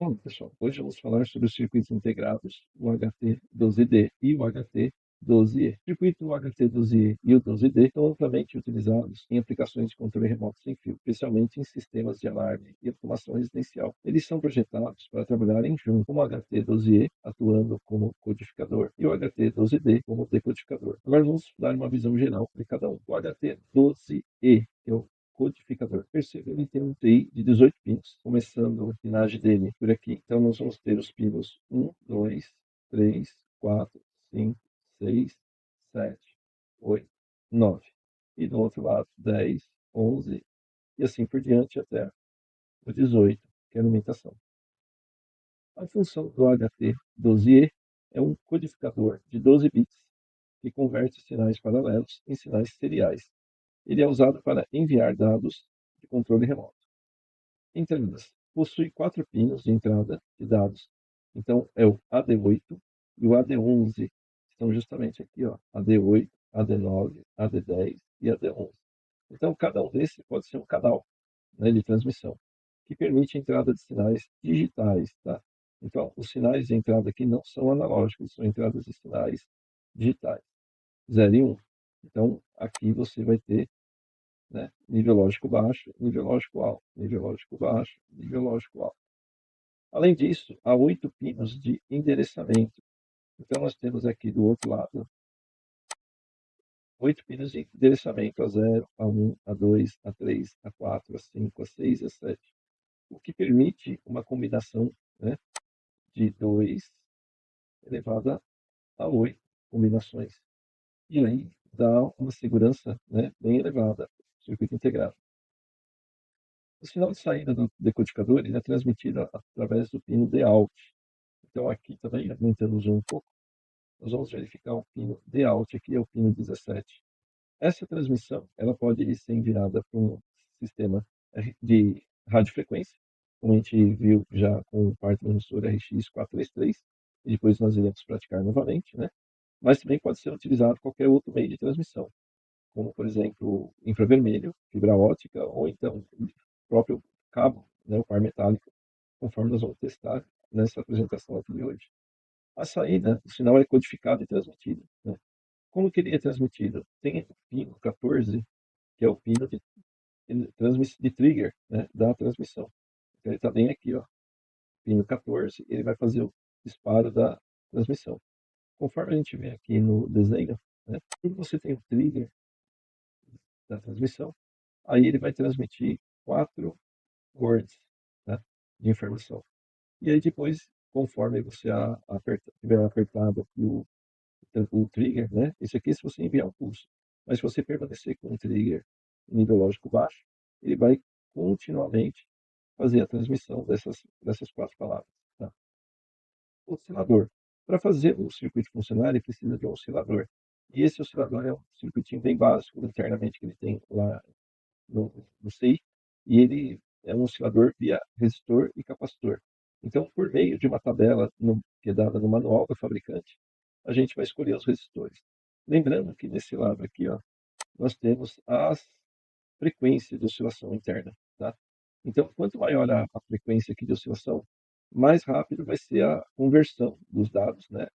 Bom, pessoal, hoje vamos falar sobre os circuitos integrados, o HT12D e o HT12E. O circuito HT12E e o 12D são amplamente utilizados em aplicações de controle remoto sem fio, especialmente em sistemas de alarme e automação residencial. Eles são projetados para trabalharem junto, com o HT12E atuando como codificador e o HT12D como decodificador. Agora vamos dar uma visão geral de cada um. O HT12E, que é o codificador. Perceba, ele tem um TI de 18 pinos, começando a pinagem dele por aqui. Então, nós vamos ter os pinos 1, 2, 3, 4, 5, 6, 7, 8, 9. E do outro lado, 10, 11 e assim por diante até o 18, que é a alimentação. A função do HT12E é um codificador de 12 bits que converte sinais paralelos em sinais seriais. Ele é usado para enviar dados de controle remoto. Entradas. Possui 4 pinos de entrada de dados. Então, é o AD8 e o AD11. Estão justamente aqui, ó, AD8, AD9, AD10 e AD11. Então, cada um desses pode ser um canal, né, de transmissão, que permite a entrada de sinais digitais. Tá? Então, os sinais de entrada aqui não são analógicos, são entradas de sinais digitais, 0 e 1. Então, aqui você vai ter, né? Nível lógico baixo, nível lógico alto, nível lógico baixo, nível lógico alto. Além disso, há 8 pinos de endereçamento. Então, nós temos aqui do outro lado 8 pinos de endereçamento: A0, A1, A2, A3, A4, A5, A6 e A7, o que permite uma combinação, né, de 2 elevado a 8 combinações. E aí dá uma segurança, né, bem elevada, circuito integrado. O sinal de saída do decodificador ele é transmitido através do pino Dout. Então, aqui também, aumentando o zoom um pouco, nós vamos verificar o pino Dout, aqui é o pino 17. Essa transmissão ela pode ser enviada para um sistema de radiofrequência, como a gente viu já com o par transmissor RX433, e depois nós iremos praticar novamente, né? Mas também pode ser utilizado qualquer outro meio de transmissão, como, por exemplo, infravermelho, fibra ótica, ou então o próprio cabo, né, o par metálico, conforme nós vamos testar nessa apresentação aqui de hoje. A saída, o sinal é codificado e transmitido. Né? Como que ele é transmitido? Tem o pino 14, que é o pino de trigger, né, da transmissão. Então, ele está bem aqui, ó, pino 14, ele vai fazer o disparo da transmissão. Conforme a gente vê aqui no desenho, né, quando você tem o trigger da transmissão, aí ele vai transmitir 4 words, né, de informação. E aí depois, conforme você tiver apertado aqui o trigger, né, esse aqui é se você enviar um pulso. Mas se você permanecer com o trigger em nível lógico baixo, ele vai continuamente fazer a transmissão dessas 4 palavras. Tá? Oscilador. Para fazer o circuito funcionar, ele precisa de um oscilador. E esse oscilador é um circuitinho bem básico internamente que ele tem lá no CI, e ele é um oscilador via resistor e capacitor. Então, por meio de uma tabela que é dada no manual do fabricante, a gente vai escolher os resistores. Lembrando que nesse lado aqui, ó, nós temos as frequências de oscilação interna. Tá? Então, quanto maior a frequência aqui de oscilação, mais rápido vai ser a conversão dos dados, né,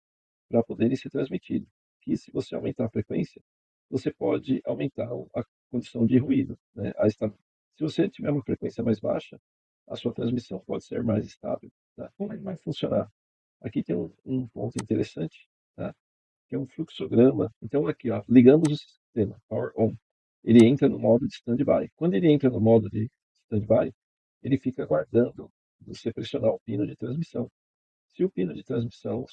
para poderem ser transmitidos. Que se você aumentar a frequência, você pode aumentar a condição de ruído. Né? Se você tiver uma frequência mais baixa, a sua transmissão pode ser mais estável. Tá? Como é que vai funcionar? Aqui tem um ponto interessante, tá? Que é um fluxograma. Então, aqui, ó, ligamos o sistema, Power On. Ele entra no modo de standby. Quando ele entra no modo de standby, ele fica aguardando você pressionar o pino de transmissão. Se o pino de transmissão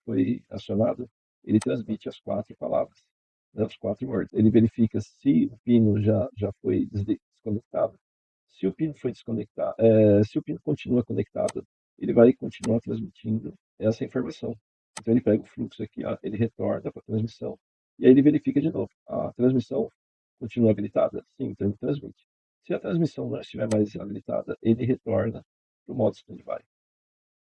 foi acionado, ele transmite as 4 palavras, né, os 4 words. Ele verifica se o pino já foi desconectado. Se o pino foi desconectado, se o pino continua conectado, ele vai continuar transmitindo essa informação. Então ele pega o fluxo aqui, ó, ele retorna para a transmissão e aí ele verifica de novo. A transmissão continua habilitada? Sim, então ele transmite. Se a transmissão não estiver mais habilitada, ele retorna para o modo standby.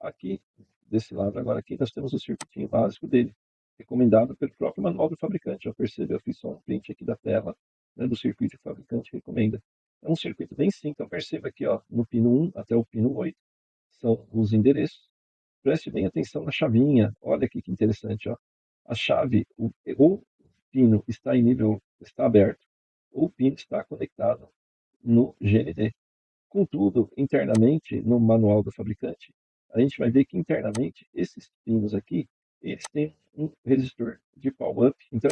Aqui, desse lado, agora aqui nós temos o circuitinho básico dele, recomendado pelo próprio manual do fabricante. Já percebeu? Eu fiz só um print aqui da tela, né, do circuito que o fabricante recomenda. É um circuito bem simples. Então perceba aqui, ó, no pino 1 até o pino 8, são os endereços. Preste bem atenção na chavinha. Olha aqui que interessante, ó. A chave, ou o pino está em nível, está aberto, ou o pino está conectado no GND. Contudo, internamente, no manual do fabricante, a gente vai ver que internamente esses pinos aqui, eles têm um resistor de power-up, então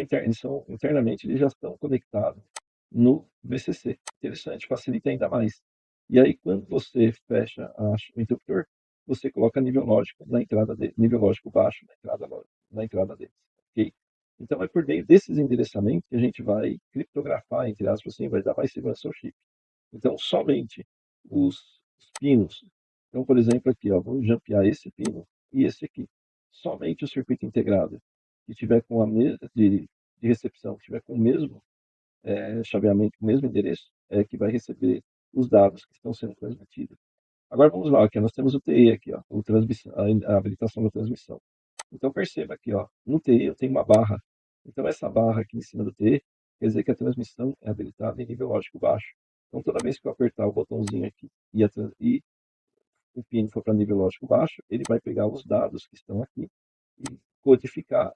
internamente eles já estão conectados no VCC. Interessante, facilita ainda mais. E aí, quando você fecha o interruptor, você coloca nível lógico na entrada dele, nível lógico baixo na entrada deles, ok? Então, é por meio desses endereçamentos que a gente vai criptografar, entre aspas, assim, vai dar mais segurança ao chip. Então, somente os pinos. Então, por exemplo, aqui, ó, vou jampear esse pino e esse aqui. Somente o circuito integrado que tiver com a mesa de recepção, que tiver com o mesmo chaveamento, com o mesmo endereço, é que vai receber os dados que estão sendo transmitidos. Agora vamos lá, aqui, nós temos o TE aqui, ó, a habilitação da transmissão. Então perceba aqui, ó, no TE eu tenho uma barra. Então essa barra aqui em cima do TE quer dizer que a transmissão é habilitada em nível lógico baixo. Então toda vez que eu apertar o botãozinho aqui e o pino for para nível lógico baixo, ele vai pegar os dados que estão aqui e codificar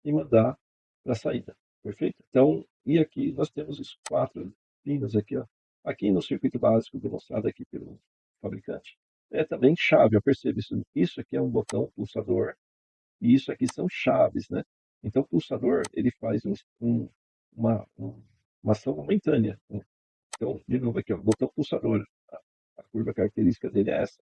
e mandar para a saída. Perfeito? Então, e aqui nós temos os 4 pinos aqui, ó. Aqui no circuito básico demonstrado aqui pelo fabricante, é também chave, eu percebo isso. Isso aqui é um botão pulsador e isso aqui são chaves, né? Então, o pulsador, ele faz uma, uma ação momentânea, né? Então, de novo aqui, ó, botão pulsador, a curva característica dele é essa.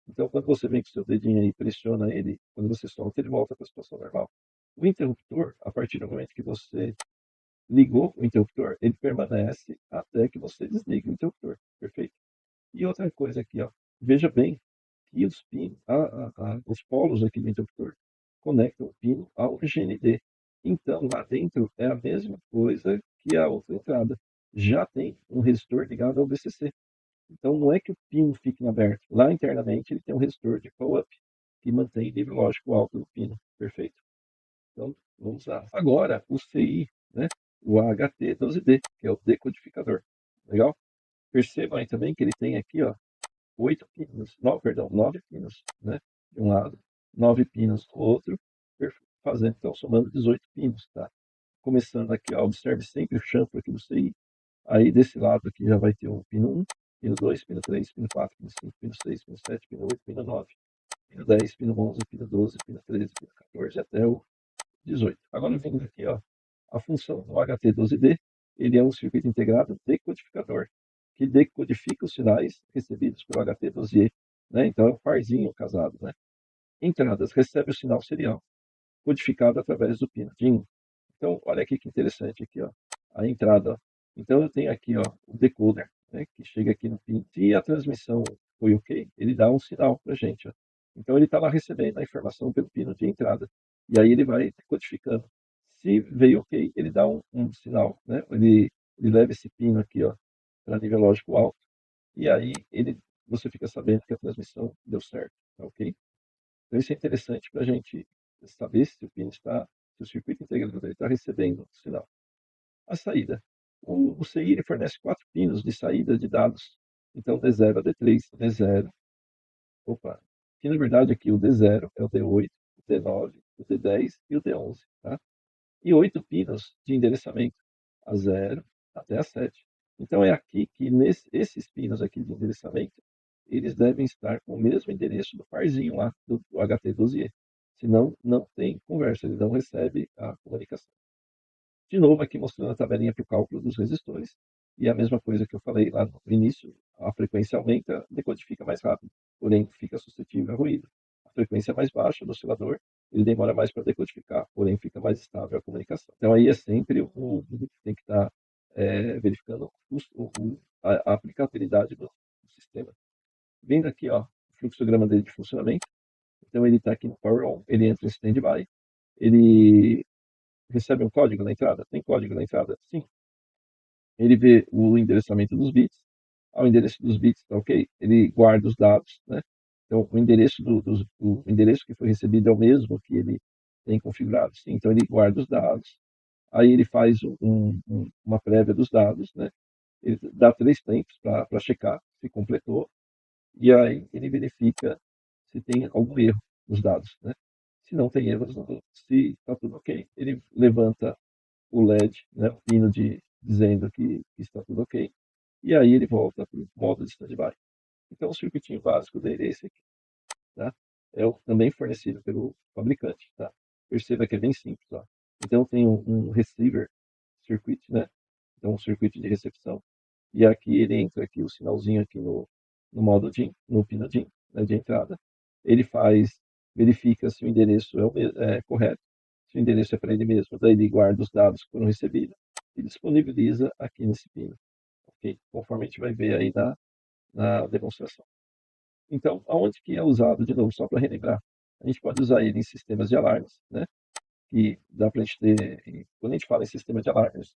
Então, quando você vem com o seu dedinho aí e pressiona ele, quando você solta, ele volta para a situação normal. O interruptor, a partir do momento que você ligou o interruptor, ele permanece até que você desligue o interruptor. Perfeito? E outra coisa aqui, ó, veja bem que os pinos, os polos aqui do interruptor conectam o pino ao GND. Então, lá dentro é a mesma coisa que a outra entrada. Já tem um resistor ligado ao VCC. Então, não é que o pino fique em aberto. Lá internamente ele tem um resistor de pull-up que mantém o nível lógico alto do pino. Perfeito? Então, vamos lá. Agora, o CI, né? O HT12D, que é o decodificador. Legal? Percebam aí também que ele tem aqui, ó, 8 pinos, não, perdão, 9 pinos, né? De um lado, 9 pinos do outro, fazendo, então, somando 18 pinos, tá? Começando aqui, ó, observe sempre o chanfro aqui do CI. Aí, desse lado aqui já vai ter o pino 1, pino 2, pino 3, pino 4, pino 5, pino 6, pino 7, pino 8, pino 9, pino 10, pino 11, pino 12, pino 13, pino 14, até o 18. Agora, vendo aqui, ó, a função do HT12D, ele é um circuito integrado decodificador, que decodifica os sinais recebidos pelo HT12E, né? Então, é um parzinho casado, né? Entradas, recebe o sinal serial, codificado através do pino DIN. Então, olha aqui que interessante aqui, ó, a entrada. Ó. Então, eu tenho aqui, ó, o decoder, né, que chega aqui no pin. Se a transmissão foi ok, ele dá um sinal para a gente. Ó. Então, ele está lá recebendo a informação pelo pino de entrada. E aí ele vai codificando. Se veio ok, ele dá um sinal, né? Ele leva esse pino aqui, ó, para nível lógico alto. E aí você fica sabendo que a transmissão deu certo, tá ok? Então, isso é interessante para a gente saber se o pino está, se o circuito integrador está recebendo o sinal. A saída. O CI ele fornece 4 pinos de saída de dados. Então, D0 a D3, D0. Opa, que na verdade aqui o D0 é o D8, o D9, o D10 e o D11. Tá? E 8 pinos de endereçamento, a 0 até a 7. Então, é aqui que esses pinos aqui de endereçamento, eles devem estar com o mesmo endereço do parzinho lá, do HT12E. Senão, não tem conversa, ele não recebe a comunicação. De novo, aqui mostrando a tabelinha para o cálculo dos resistores. E a mesma coisa que eu falei lá no início, a frequência aumenta, decodifica mais rápido, porém fica suscetível a ruído. A frequência mais baixa do oscilador, ele demora mais para decodificar, porém fica mais estável a comunicação. Então aí é sempre o que tem que estar verificando a aplicabilidade do sistema. Vendo aqui, ó, o fluxograma dele de funcionamento. Então ele está aqui no Power On, ele entra em Standby, ele recebe um código na entrada? Tem código na entrada? Sim. Ele vê o endereçamento dos bits. O endereço dos bits está ok. Ele guarda os dados, né? Então, o endereço, o endereço que foi recebido é o mesmo que ele tem configurado. Sim. Então, ele guarda os dados. Aí ele faz uma prévia dos dados, né? Ele dá 3 tempos para checar se completou. E aí ele verifica se tem algum erro nos dados, né? Se não tem erros, se está tudo ok, ele levanta o LED, né, o pino dizendo que está tudo ok, e aí ele volta para o modo de standby. Então, o circuitinho básico dele é esse aqui, tá? Também fornecido pelo fabricante, tá? Perceba que é bem simples, ó. Então, tem um receiver circuit, né? Então, um circuito de recepção. E aqui ele entra aqui o sinalzinho aqui no modo DIN, no pino DIN, né, de entrada. Ele verifica se o endereço é correto, se o endereço é para ele mesmo, daí ele guarda os dados que foram recebidos e disponibiliza aqui nesse pino, ok? Conforme a gente vai ver aí na demonstração. Então, aonde que é usado, de novo, só para relembrar, a gente pode usar ele em sistemas de alarmes, né? Que dá para a gente ter, quando a gente fala em sistema de alarmes,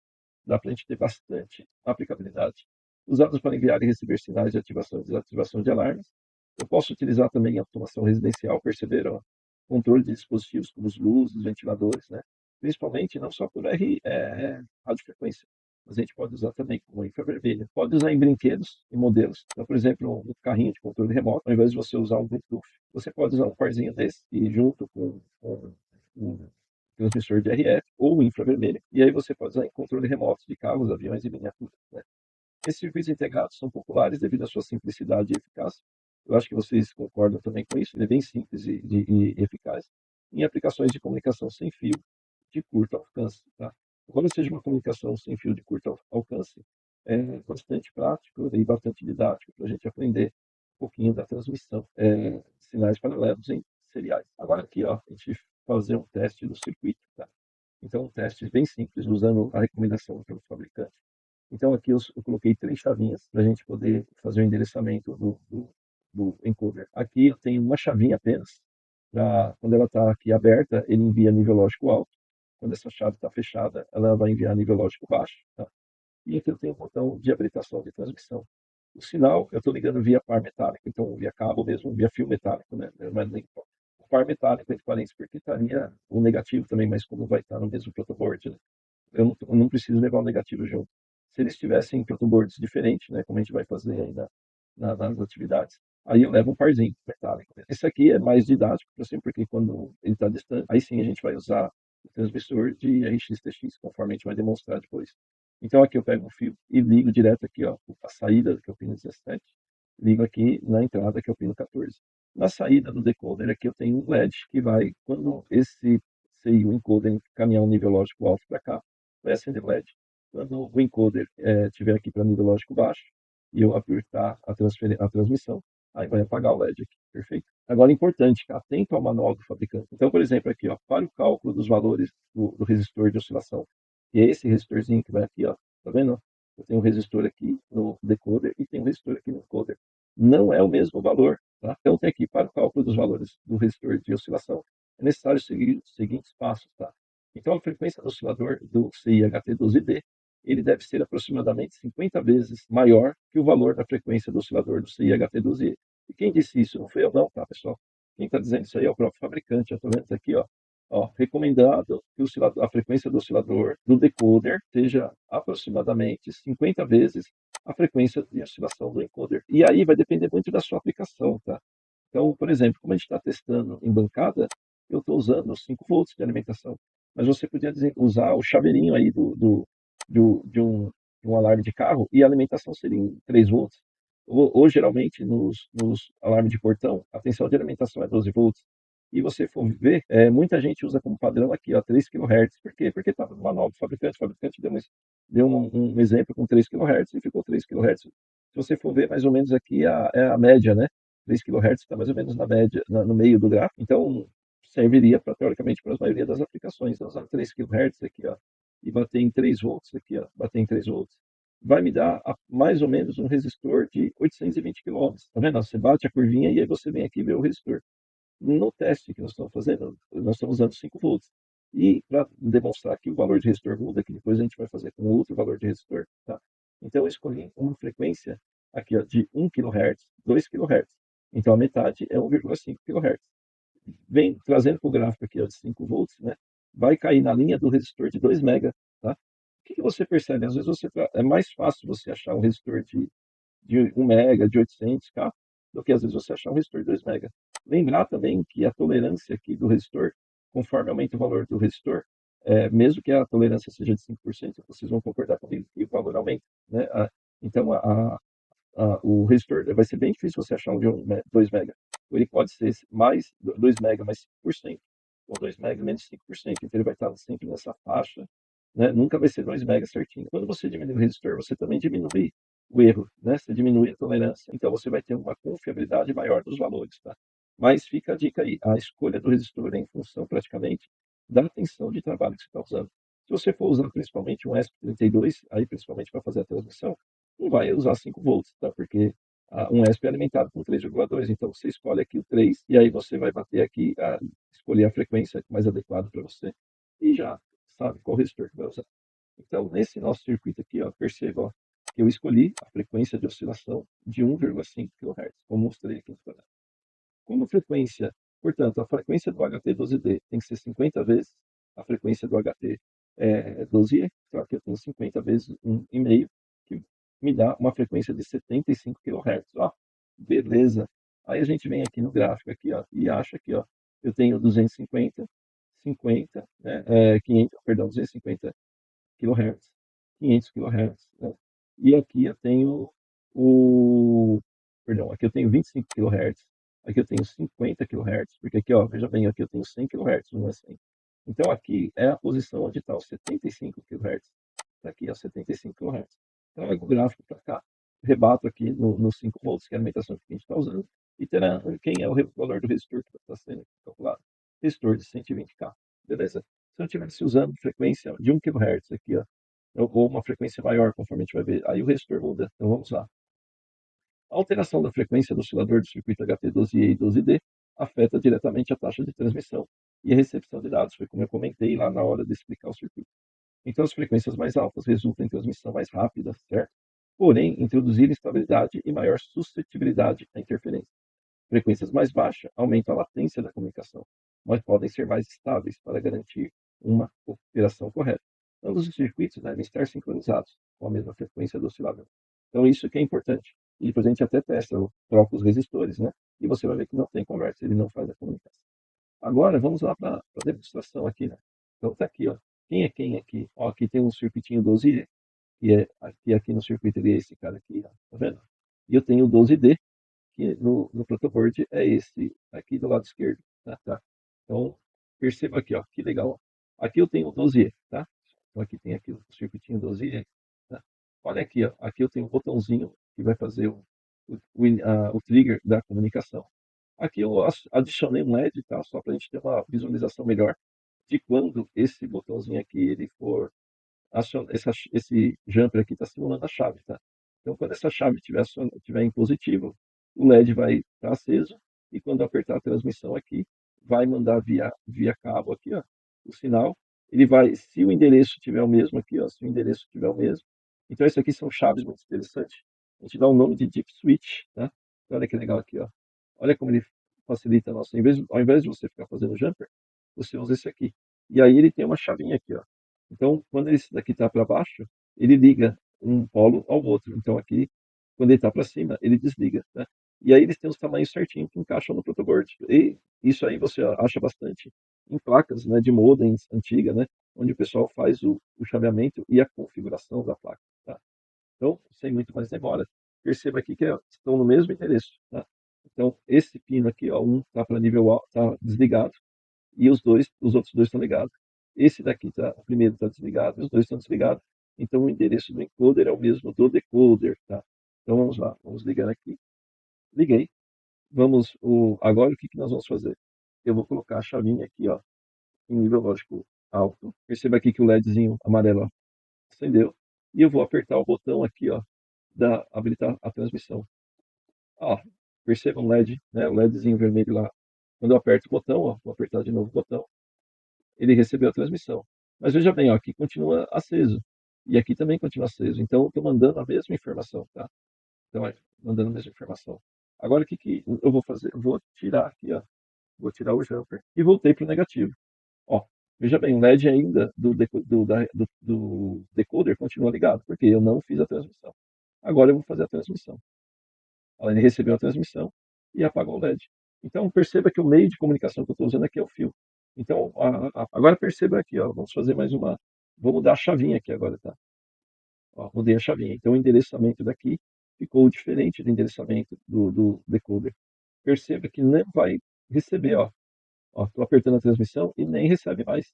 dá para a gente ter bastante aplicabilidade. Usados para enviar e receber sinais de ativação e desativação de alarmes. Eu posso utilizar também automação residencial, perceberam? Controle de dispositivos como os luzes, ventiladores, né? Principalmente não só por radiofrequência, mas a gente pode usar também como infravermelho. Pode usar em brinquedos e modelos. Então, por exemplo, um carrinho de controle remoto, ao invés de você usar um Bluetooth, você pode usar um parzinho desse e junto com um transmissor de RF ou infravermelho, e aí você pode usar em controle remoto de carros, aviões e miniaturas, né? Esses circuitos integrados são populares devido à sua simplicidade e eficácia. Eu acho que vocês concordam também com isso. Ele é bem simples e eficaz em aplicações de comunicação sem fio de curto alcance. Tá? Embora seja uma comunicação sem fio de curto alcance, é bastante prático e bastante didático para a gente aprender um pouquinho da transmissão de sinais paralelos em seriais. Agora aqui, ó, a gente fazer um teste do circuito. Tá? Então, um teste bem simples, usando a recomendação pelo fabricante. Então, aqui eu coloquei 3 chavinhas para a gente poder fazer o endereçamento do encoder. Aqui eu tenho uma chavinha apenas. Quando ela está aqui aberta, ele envia nível lógico alto. Quando essa chave está fechada, ela vai enviar nível lógico baixo. Tá? E aqui eu tenho um botão de habilitação de transmissão. O sinal, eu estou ligando via par metálico, então via cabo mesmo, via fio metálico, né? Mas o par metálico, entre parênteses, porque estaria o negativo também, mas como vai estar no mesmo protoboard, né? Eu não preciso levar o negativo junto. Se eles tivessem protoboards diferentes, né, como a gente vai fazer aí nas atividades, aí eu levo um parzinho metálico. Esse aqui é mais didático, assim, porque quando ele está distante, aí sim a gente vai usar o transmissor de RX-TX, conforme a gente vai demonstrar depois. Então aqui eu pego um fio e ligo direto aqui, ó, a saída, que é o pino 17, ligo aqui na entrada, que é o pino 14. Na saída do decoder aqui eu tenho um LED que vai, quando o encoder caminhar um nível lógico alto para cá, vai acender o LED. Quando o encoder estiver aqui para nível lógico baixo e eu apertar a transmissão, aí vai apagar o LED aqui, perfeito? Agora, importante, atento ao manual do fabricante. Então, por exemplo, aqui, ó, para o cálculo dos valores do resistor de oscilação, que é esse resistorzinho que vai aqui, ó, tá vendo? Eu tenho um resistor aqui no decoder e tenho um resistor aqui no encoder. Não é o mesmo valor, tá? Então, tem aqui, para o cálculo dos valores do resistor de oscilação, é necessário seguir os seguintes passos, tá? Então, a frequência do oscilador do CIHT12D, ele deve ser aproximadamente 50 vezes maior que o valor da frequência do oscilador do CIHT12E. E quem disse isso? Não foi eu não, tá, pessoal? Quem está dizendo isso aí é o próprio fabricante. Eu estou vendo isso aqui, ó. Recomendado que a frequência do oscilador do decoder seja aproximadamente 50 vezes a frequência de oscilação do encoder. E aí vai depender muito da sua aplicação, tá? Então, por exemplo, como a gente está testando em bancada, eu estou usando 5 volts de alimentação. Mas você podia usar o chaveirinho aí de um alarme de carro e a alimentação seria em 3 volts. Ou geralmente nos alarmes de portão, a tensão de alimentação é 12 volts. E você for ver, muita gente usa como padrão aqui, ó, 3 kHz. Por quê? Porque estava no manual do fabricante. O fabricante deu um exemplo com 3 kHz e ficou 3 kHz. Se você for ver, mais ou menos aqui é a média, né? 3 kHz está mais ou menos na média, no meio do gráfico. Então, serviria teoricamente para a maioria das aplicações. Então, usar 3 kHz aqui, ó, e bater em 3 volts aqui, ó, bater em 3 volts, vai me dar mais ou menos um resistor de 820 quilômetros. Tá vendo? Você bate a curvinha e aí você vem aqui ver o resistor. No teste que nós estamos fazendo, nós estamos usando 5 volts. E para demonstrar que o valor de resistor muda, que depois a gente vai fazer com outro valor de resistor, tá? Então eu escolhi uma frequência aqui, ó, de 1 kHz, 2 kHz. Então a metade é 1,5 kHz. Vem trazendo para o gráfico aqui, ó, de 5 volts, né? Vai cair na linha do resistor de 2 mega, tá? O que você percebe? Às vezes é mais fácil você achar um resistor de 1 mega, de 800K, do que às vezes você achar um resistor de 2 mega. Lembrar também que a tolerância aqui do resistor, conforme aumenta o valor do resistor, mesmo que a tolerância seja de 5%, vocês vão concordar comigo que o valor aumenta, né? Então, o resistor vai ser bem difícil você achar um de 2 mega. Ele pode ser mais 2 mega mais 5%, ou 2 mega menos 5%. Então ele vai estar sempre nessa faixa, né? Nunca vai ser 2 mega certinho. Quando você diminui o resistor, você também diminui o erro, né? Você diminui a tolerância. Então você vai ter uma confiabilidade maior dos valores, tá? Mas fica a dica aí, a escolha do resistor é em função praticamente da tensão de trabalho que você está usando. Se você for usar principalmente um ESP32, aí principalmente para fazer a transmissão, não vai usar 5 volts, tá? Porque um ESP é alimentado com 3,2, então você escolhe aqui o 3 e aí você vai bater aqui, escolher a frequência mais adequada para você e já sabe qual resistor que vai usar. Então, nesse nosso circuito aqui, ó, perceba ó, que eu escolhi a frequência de oscilação de 1,5 kHz, como mostrei aqui no canal. Como frequência, portanto, a frequência do HT12D tem que ser 50 vezes a frequência do HT12E, só que eu tenho 50 vezes 1,5, que me dá uma frequência de 75 kHz. Ó, beleza. Aí a gente vem aqui no gráfico aqui, ó, e acha que ó, eu tenho 250, 50, né, 500, perdão, 250 kHz, 500 kHz, né? E aqui eu tenho o, perdão, aqui eu tenho 25 kHz, aqui eu tenho 50 kHz, porque aqui, ó, veja bem, aqui eu tenho 100 kHz, não é 100. Então aqui é a posição onde está os 75 kHz. Está aqui, ó, 75 kHz. Então eu o gráfico para cá, rebato aqui no 5 volts, que é a alimentação que a gente está usando, e terá quem é o valor do resistor que está sendo calculado. Resistor de 120K, beleza? Se eu estivesse usando frequência de 1 kHz aqui, ó, ou uma frequência maior, conforme a gente vai ver, aí o resistor muda. Então vamos lá. A alteração da frequência do oscilador do circuito HT12E e 12D afeta diretamente a taxa de transmissão e a recepção de dados. Foi como eu comentei lá na hora de explicar o circuito. Então, as frequências mais altas resultam em transmissão mais rápida, certo? Porém, introduzir instabilidade e maior suscetibilidade à interferência. Frequências mais baixas aumentam a latência da comunicação, mas podem ser mais estáveis para garantir uma operação correta. Ambos os circuitos devem estar sincronizados com a mesma frequência do oscilador. Então, isso que é importante. E depois a gente até testa, troca os resistores, né? E você vai ver que não tem conversa, ele não faz a comunicação. Agora, vamos lá para a demonstração aqui, né? Então, tá aqui, ó. Quem é quem aqui? Ó, aqui tem um circuitinho 12E, que é aqui no circuito ele é esse cara aqui, ó, tá vendo? E eu tenho o 12D, que no protoboard é esse aqui do lado esquerdo, tá? Então, perceba aqui, ó, que legal. Aqui eu tenho o 12E, tá? Então aqui tem aqui o circuitinho 12E, tá? Olha aqui, ó, aqui eu tenho um botãozinho que vai fazer o trigger da comunicação. Aqui eu adicionei um LED, tá? Só para a gente ter uma visualização melhor de quando esse botãozinho aqui ele for esse jumper aqui está simulando a chave, tá? Então, quando essa chave estiver em positivo, o LED vai estar aceso e quando apertar a transmissão aqui, vai mandar via cabo aqui, ó, o sinal. Ele vai, se o endereço tiver o mesmo aqui, ó, se o endereço tiver o mesmo. Então, isso aqui são chaves muito interessantes. A gente dá o nome de Deep Switch, tá? Então, olha que legal aqui, ó. Olha como ele facilita a nossa. Ao invés de você ficar fazendo jumper, você usa esse aqui. E aí ele tem uma chavinha aqui, ó. Então, quando esse daqui está para baixo, ele liga um polo ao outro. Então, aqui, quando ele está para cima, ele desliga, né? E aí eles têm os tamanhos certinhos que encaixam no protoboard. E isso aí você acha bastante em placas, né, de modems antiga, né, onde o pessoal faz o chaveamento e a configuração da placa, tá? Então, sem muito mais demora, perceba aqui que estão no mesmo endereço, tá? Então, esse pino aqui, ó, um está para nível alto, está desligado, e os outros dois estão ligados. Esse daqui tá, o primeiro está desligado, os dois estão desligados. Então o endereço do encoder é o mesmo do decoder, tá? Então vamos lá, vamos ligar aqui. Liguei. Agora o que que nós vamos fazer? Eu vou colocar a chavinha aqui, ó, em nível lógico alto. Perceba aqui que o LEDzinho amarelo ó, acendeu. E eu vou apertar o botão aqui, ó, da habilitar a transmissão. Ó, perceba o LED, né? O LEDzinho vermelho lá. Quando eu aperto o botão, ó, vou apertar de novo o botão, ele recebeu a transmissão. Mas veja bem, ó, aqui continua aceso. E aqui também continua aceso. Então, estou mandando a mesma informação, tá? Então, mandando a mesma informação. Agora, o que, que eu vou fazer? Eu vou tirar aqui, ó. Vou tirar o jumper. E voltei para o negativo. Ó, veja bem, o LED ainda do decoder continua ligado, porque eu não fiz a transmissão. Agora eu vou fazer a transmissão. Ela recebeu a transmissão e apagou o LED. Então, perceba que o meio de comunicação que eu estou usando aqui é o fio. Então, agora perceba aqui, ó, vamos fazer mais uma. Vou mudar a chavinha aqui agora, tá? Ó, mudei a chavinha. Então, o endereçamento daqui ficou diferente do endereçamento do decoder. Perceba que não vai receber, ó. Ó, estou apertando a transmissão e nem recebe mais.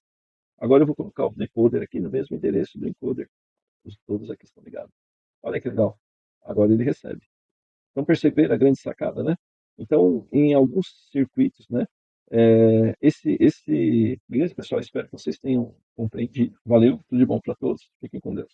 Agora eu vou colocar o decoder aqui no mesmo endereço do encoder. Todos aqui estão ligados. Olha que legal. Agora ele recebe. Então, perceberam a grande sacada, né? Então, em alguns circuitos, né? Beleza, pessoal? Espero que vocês tenham compreendido. Valeu, tudo de bom para todos. Fiquem com Deus.